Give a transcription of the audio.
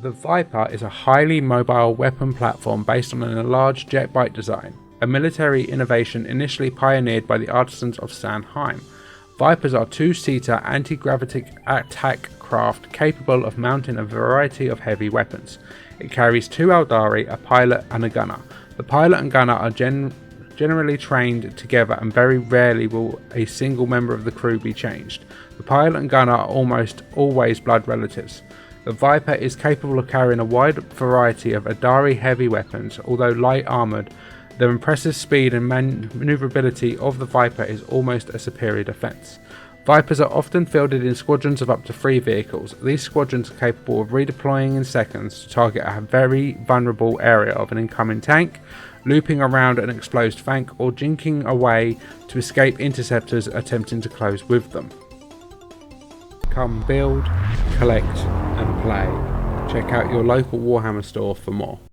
The Vyper is a highly mobile weapon platform based on an enlarged jet bike design, a military innovation initially pioneered by the artisans of Sandheim. Vypers are two-seater anti-gravity attack craft capable of mounting a variety of heavy weapons. It carries two Aeldari, a pilot and a gunner. The pilot and gunner are generally trained together, and very rarely will a single member of the crew be changed. The pilot and gunner are almost always blood relatives. The Vyper is capable of carrying a wide variety of Aeldari heavy weapons. Although light armoured, the impressive speed and manoeuvrability of the Vyper is almost a superior defence. Vypers are often fielded in squadrons of up to 3 vehicles. These squadrons are capable of redeploying in seconds to target a very vulnerable area of an incoming tank, looping around an exposed flank, or jinking away to escape interceptors attempting to close with them. Come build, collect and play. Check out your local Warhammer store for more.